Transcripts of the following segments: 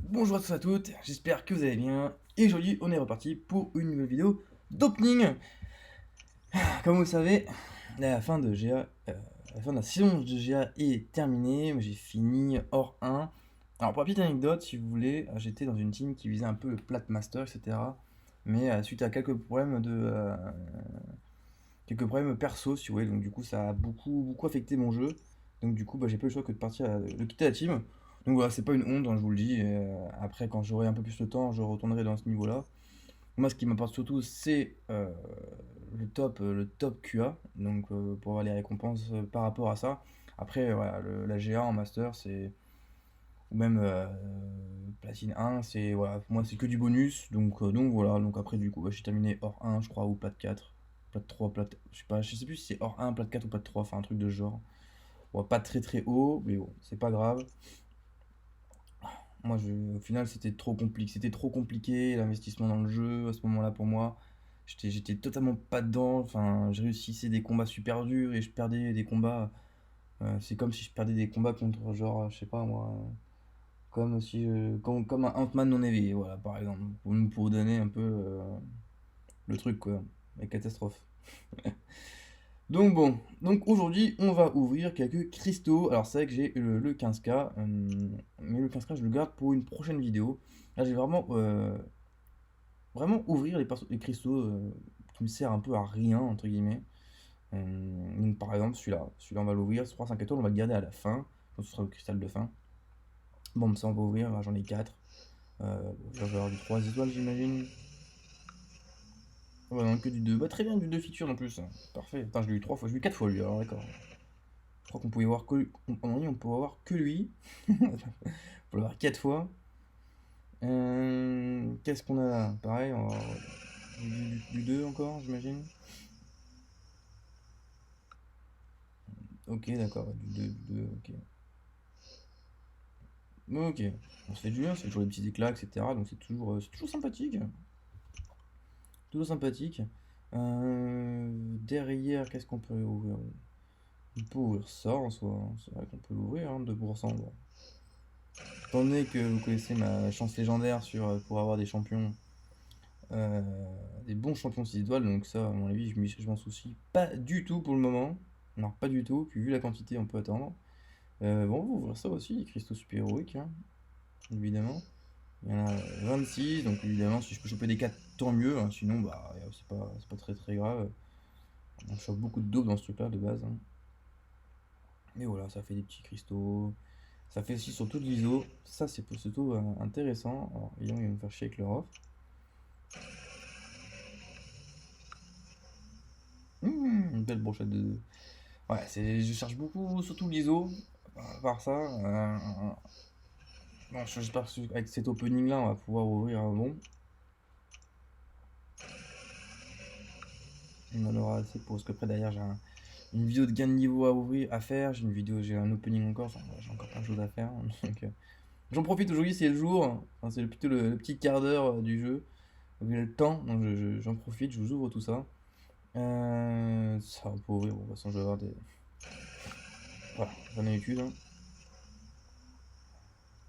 Bonjour à tous et à toutes, j'espère que vous allez bien. Et aujourd'hui, on est reparti pour une nouvelle vidéo d'opening. Comme vous le savez, la fin de GA, la fin de la saison de GA est terminée. J'ai fini hors 1. Alors, pour la petite anecdote, si vous voulez, j'étais dans une team qui visait un peu le plat master, etc. Mais suite à quelques problèmes perso, si vous voulez, donc du coup, ça a beaucoup affecté mon jeu. Donc du coup, j'ai pas eu le choix que de de quitter la team. Donc voilà, c'est pas une honte, hein, je vous le dis. Et, après, quand j'aurai un peu plus de temps, je retournerai dans ce niveau-là. Moi, ce qui m'importe surtout, c'est le top QA, donc pour avoir les récompenses par rapport à ça. Après, voilà, la GA en master, c'est ou même platine 1, c'est voilà, pour moi c'est que du bonus. Donc voilà, donc après du coup, j'ai terminé hors 1, je crois, ou plat 4, plat 3, je sais pas, je sais plus si c'est hors 1, plat 4 ou plat 3, enfin un truc de ce genre. Bon, pas très haut, mais bon, c'est pas grave. Au final, c'était trop compliqué, l'investissement dans le jeu à ce moment-là pour moi. J'étais totalement pas dedans. Enfin, je réussissais des combats super durs et je perdais des combats. C'est comme si je perdais des combats contre, genre, je sais pas moi, comme un Ant-Man non éveillé, voilà, par exemple. Pour vous donner un peu le truc, quoi, la catastrophe. Donc bon, donc aujourd'hui on va ouvrir quelques cristaux. Alors c'est vrai que j'ai le 15K, mais le 15K je le garde pour une prochaine vidéo. Là j'ai vraiment ouvrir les cristaux qui me sert un peu à rien entre guillemets. Donc par exemple celui-là on va l'ouvrir, ce 3 5 étoiles on va le garder à la fin, donc ce sera le cristal de fin. Bon ça on va ouvrir, là, j'en ai 4. Bon, là je vais avoir du 3 étoiles j'imagine. Ouais non que du 2. Bah très bien du 2 features en plus. Parfait. Attends je l'ai eu 3 fois, je l'ai eu 4 fois lui alors d'accord. Je crois qu'on pouvait voir que. On pouvait avoir que lui. On peut l'avoir 4 fois. Qu'est-ce qu'on a là? Pareil, on va avoir du 2 encore, j'imagine. Ok, d'accord, du 2, ok. Ok, on se fait du bien, c'est toujours des petits éclats, etc. Donc c'est toujours sympathique. Toujours sympathique. Derrière, qu'est-ce qu'on peut ouvrir? On peut ouvrir ça en soi, hein. C'est vrai qu'on peut l'ouvrir, hein, 2%. Bon. Étant donné que vous connaissez ma chance légendaire pour avoir des champions, Euh, des bons champions 6 étoiles, donc ça, à mon avis, je m'en soucie pas du tout pour le moment. Non, pas du tout, puis vu la quantité, on peut attendre. Bon, on va ouvrir ça aussi, les cristaux super héroïques, hein, évidemment. Il y en a 26, donc évidemment, si je peux choper des 4 tant mieux, hein, sinon, bah, c'est pas très grave. On chope beaucoup de daubes dans ce truc-là de base, hein. Et voilà, ça fait des petits cristaux. Ça fait aussi sur toute l'ISO. Ça, c'est surtout intéressant. Alors, évidemment, il va me faire chier avec leur offre. Une belle brochette de. Ouais, je cherche beaucoup, surtout l'ISO. À part ça, bon, j'espère qu'avec cet opening là, on va pouvoir ouvrir un bon. On en aura assez pour. Parce qu'après, derrière, une vidéo de gain de niveau à ouvrir, à faire. J'ai un opening encore. Enfin, ouais, j'ai encore plein de choses à faire. Donc, j'en profite aujourd'hui, c'est le jour. Enfin, c'est plutôt le petit quart d'heure du jeu. J'ai le temps, donc j'en profite, je vous ouvre tout ça. Ça, on peut ouvrir. Bon, de toute façon, je vais avoir des. Voilà, j'en ai eu qu'une, hein.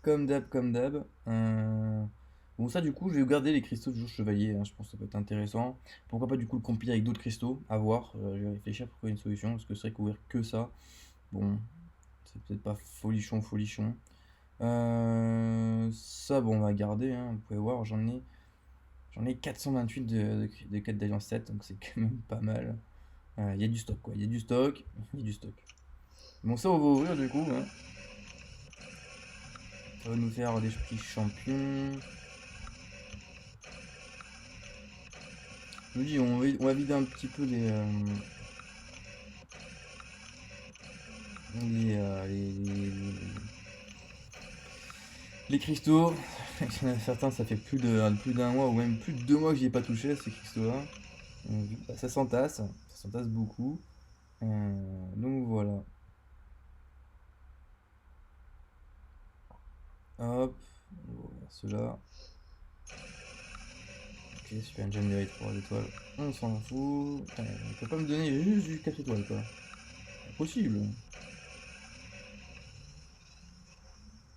Comme d'hab, comme d'hab. Bon, ça, du coup, je vais garder les cristaux du jour chevalier, hein. Je pense que ça peut être intéressant. Pourquoi pas, du coup, le compiler avec d'autres cristaux? À voir. Je vais réfléchir pour trouver une solution. Parce que c'est vrai qu'ouvrir que ça, bon, c'est peut-être pas folichon. Ça, bon, on va garder, hein. Vous pouvez voir, j'en ai 428 de quête d'Alliance 7. Donc, c'est quand même pas mal. Il y a du stock, quoi. Il y a du stock. Il y a du stock. Bon, ça, on va ouvrir, du coup, hein. Ça va nous faire des petits champions. Je vous dis, on va vider un petit peu les cristaux. Il y en a certains, ça fait plus d'un mois ou même plus de 2 mois que j'y ai pas touché à ces cristaux-là. Bah, ça s'entasse beaucoup. Donc voilà. Hop, on va ouvrir ceux-là. Ok, Super Engine 3 étoiles. On s'en fout. Putain, il peut pas me donner juste du 4 étoiles, quoi. Impossible.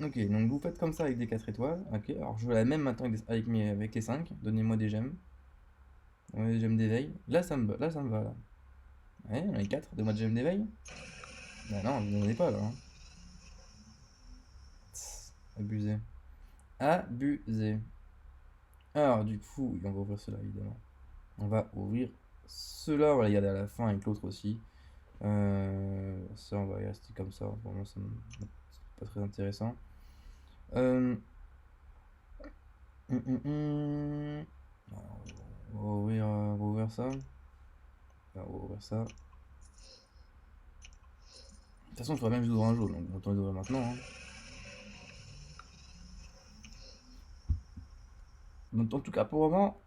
Ok, donc vous faites comme ça avec des 4 étoiles. Ok, alors je veux la même maintenant avec les 5. Donnez-moi des gemmes. Ouais, des gemmes d'éveil. Là, ça me va. Là, ça me va. Là. Ouais, on a 4. Donne-moi des gemmes d'éveil. Bah non, vous n'en avez pas là. Hein. Tss, abusé. Abusé. Alors, du coup, on va ouvrir cela évidemment. On va ouvrir cela. On va les garder à la fin avec l'autre aussi. Ça, on va y rester comme ça. Pour moi, c'est pas très intéressant. Euh, Alors, on va ouvrir ça. On va ouvrir ça. De toute façon, il faudrait même que j'ouvre un jaune, donc autant les ouvrir maintenant. Hein. Donc, en tout cas, pour le moment,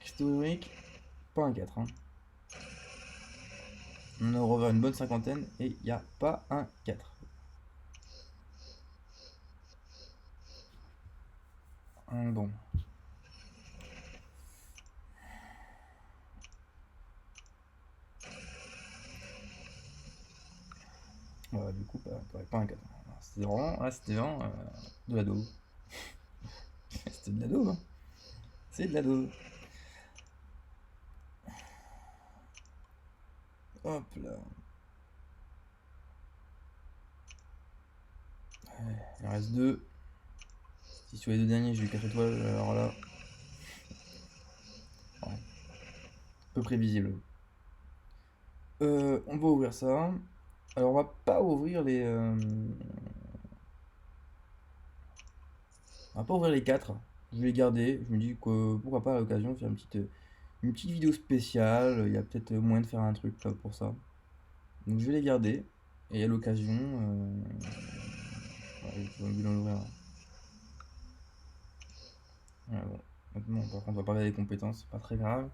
historique, pas un 4. Hein. On a ouvert une bonne cinquantaine et il n'y a pas un 4. Bon. Ouais, du coup, pas un 4. C'était vraiment de la daube. C'était de la daube. Hein. C'est de la daube. Hop là. Ouais, il en reste 2. Si sur les 2 derniers j'ai eu 4 étoiles, alors là, ouais, peu prévisible. On va ouvrir ça. Alors on va pas ouvrir on va pas ouvrir les 4. Je vais les garder. Je me dis que pourquoi pas à l'occasion faire une petite vidéo spéciale. Il y a peut-être moyen de faire un truc là, pour ça. Donc je vais les garder. Et à l'occasion, ouais, je vais en ouvrir un. Ouais, bon. Maintenant, par contre, on va pas regarder les compétences, c'est pas très grave.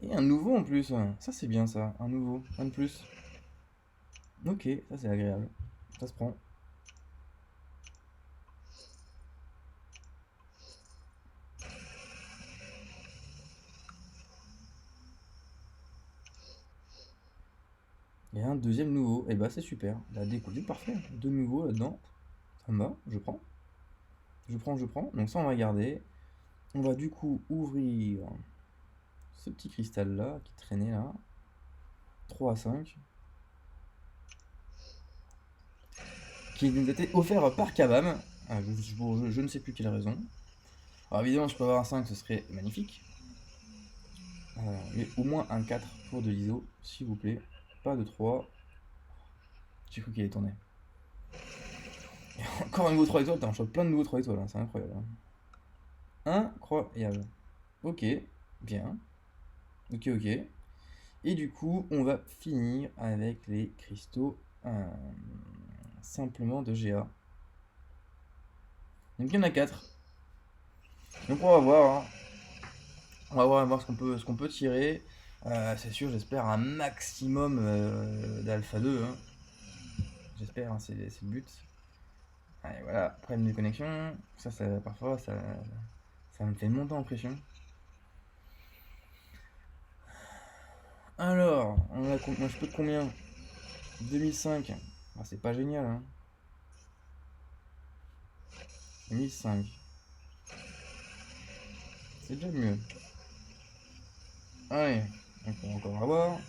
Et un nouveau en plus. Ça c'est bien ça. Un nouveau. Un de plus. Ok, ça c'est agréable. Ça se prend. Et un deuxième nouveau. Et bah c'est super. La découverte, parfait. Deux nouveaux là-dedans. Ça me va, je prends. Je prends. Donc ça on va garder. On va du coup ouvrir ce petit cristal là qui traînait là. 3 à 5. Qui nous a été offert par Kabam. Je ne sais plus quelle raison. Alors évidemment je peux avoir un 5, ce serait magnifique. Mais au moins un 4 pour de l'ISO, s'il vous plaît. Pas de 3. J'ai cru qu'il allait tourner. Et encore un nouveau 3 étoiles, on chope plein de nouveaux 3 étoiles, hein, c'est incroyable. Hein. Incroyable. Ok, bien. Ok, ok. Et du coup, on va finir avec les cristaux simplement de GA. Donc il y en a 4. Donc on va voir. Hein. On va voir ce qu'on peut tirer. C'est sûr, j'espère un maximum d'alpha 2. Hein. J'espère, hein, c'est le but. Allez, voilà, problème de connexion. Parfois, ça me fait monter en pression. Alors, moi je peux de combien? 2005. Ah, c'est pas génial, hein. 2005. C'est déjà mieux. Allez, donc on va encore avoir.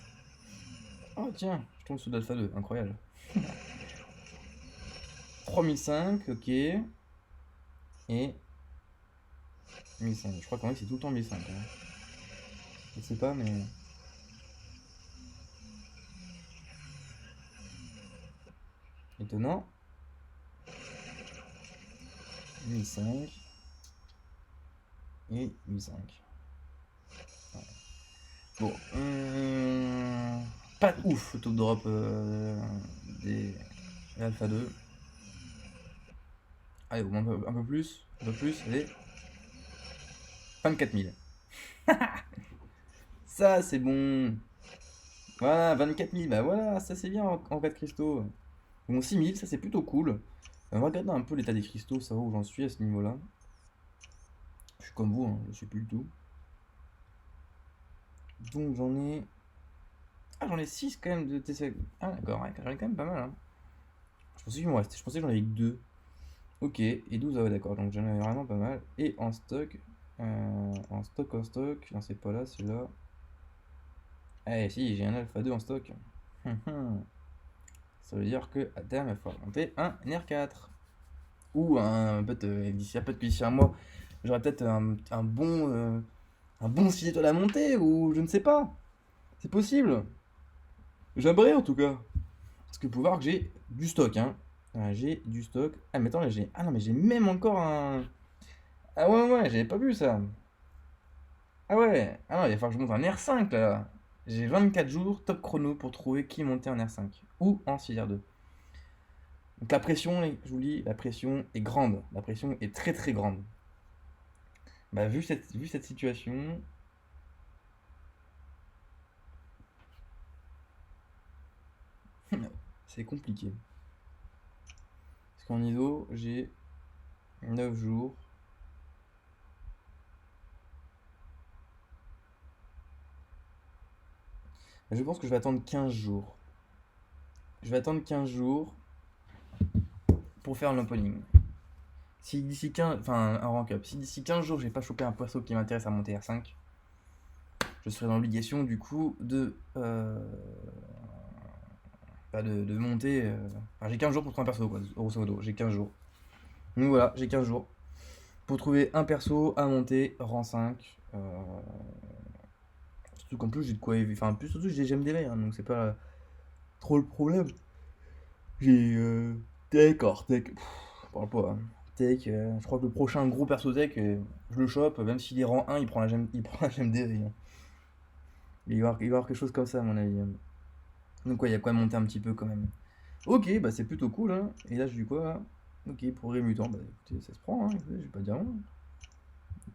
Oh tiens, je tombe sous l'alpha 2, incroyable. 3005, ok. Et 1005. Je crois qu'en vrai c'est tout le temps 1005. Hein. Je sais pas, mais. Étonnant. 1005. Et 1005. Ouais. Bon. Pas ouf le top drop des Alpha 2. Allez, au moins un peu plus. Un peu plus. Allez. 24 000. Ça, c'est bon. Voilà, 24 000. Bah voilà, ça c'est bien en 4 cristaux. Bon, 6 000, ça c'est plutôt cool. On va regarder un peu l'état des cristaux, savoir où j'en suis à ce niveau-là. Je suis comme vous, hein, je sais plus du tout. Donc j'en ai. Ah, j'en ai 6 quand même de TC. Ah, d'accord, ouais, j'en ai quand même pas mal. Hein. Je pensais que j'en avais que 2. Ok, et 12, ah ouais, d'accord, donc j'en avais vraiment pas mal. Et en stock, en stock, non, c'est pas là, c'est là. Eh si, j'ai un Alpha 2 en stock. Ça veut dire que à terme, il va falloir monter un R4. Ou peut-être que d'ici un mois, j'aurai peut-être un bon 6 étoiles à monter, ou je ne sais pas. C'est possible. J'aimerais en tout cas. Parce que pour voir que j'ai du stock, hein. J'ai du stock. Ah, mais attends, là, j'ai. Ah non, mais j'ai même encore un. Ah ouais, ouais, j'avais pas vu ça. Ah ouais. Ah non, il va falloir que je monte un R5 là. J'ai 24 jours top chrono pour trouver qui monter en R5. Ou en 6R2. Donc la pression, je vous dis, la pression est grande. La pression est très très grande. Bah, vu cette situation, c'est compliqué. Parce qu'en ISO, j'ai 9 jours. Je pense que je vais attendre 15 jours. Je vais attendre 15 jours pour faire l'opening. Si d'ici 15, enfin un rank up, si d'ici 15 jours j'ai pas chopé un perso qui m'intéresse à monter R5, je serai dans l'obligation du coup de monter. Enfin, j'ai 15 jours pour trouver un perso, quoi, grosso modo, j'ai 15 jours. Donc voilà, j'ai 15 jours pour trouver un perso à monter rang 5. Surtout qu'en plus j'ai de quoi. Enfin, plus surtout j'ai j'aime des hein, donc c'est pas trop le problème. J'ai Tech, hors Tech, parle pas. Hein. Tech, je crois que le prochain gros perso Tech, je le chope, même s'il est rang 1, il prend la gemme des hein. Il va y avoir quelque chose comme ça à mon avis. Hein. Donc ouais, il y a quoi monter un petit peu quand même. Ok, bah c'est plutôt cool. Hein. Et là je dis quoi là. Ok, progrès mutant, bah écoutez, ça se prend, hein, écoutez, je vais pas dire non.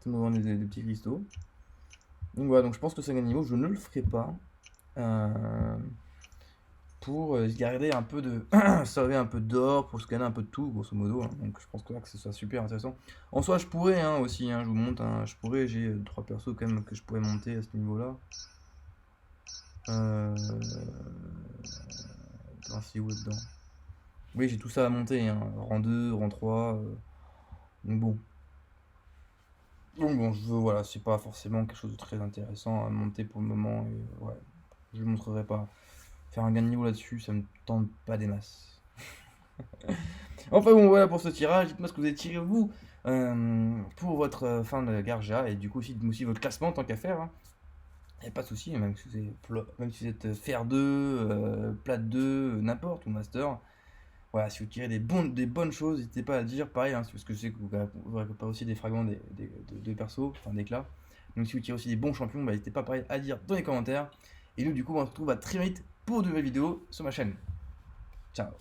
On va vendre des petits cristaux. Donc voilà, donc je pense que c'est un niveau, je ne le ferai pas. Euh, pour se garder un peu de. Sauver un peu d'or, pour scanner un peu de tout, grosso modo. Hein. Donc je pense que là que ce soit super intéressant. En soi, je pourrais hein, aussi, hein, je vous montre, hein, je pourrais, j'ai 3 persos quand même que je pourrais monter à ce niveau-là. Attends, c'est où dedans? Oui, j'ai tout ça à monter, hein. Rang 2, rang 3. Donc bon. Donc bon, voilà, c'est pas forcément quelque chose de très intéressant à monter pour le moment. Et ouais, je ne montrerai pas. Faire un gain de niveau là-dessus, ça me tente pas des masses. Enfin bon, voilà pour ce tirage. Dites-moi ce que vous avez tiré vous pour votre fin de Garja et du coup aussi, dites-moi aussi votre classement tant qu'à faire. Hein. Y a pas de souci, même si vous êtes fer 2, plat 2, n'importe, ou master. Voilà, si vous tirez des bonnes choses, n'hésitez pas à dire. Pareil, hein, parce que je sais que vous récupérez aussi des fragments de persos, enfin d'éclats. Donc si vous tirez aussi des bons champions, bah, n'hésitez pas pareil à dire dans les commentaires. Et nous, du coup, on se retrouve à très vite pour de nouvelles vidéos sur ma chaîne. Ciao.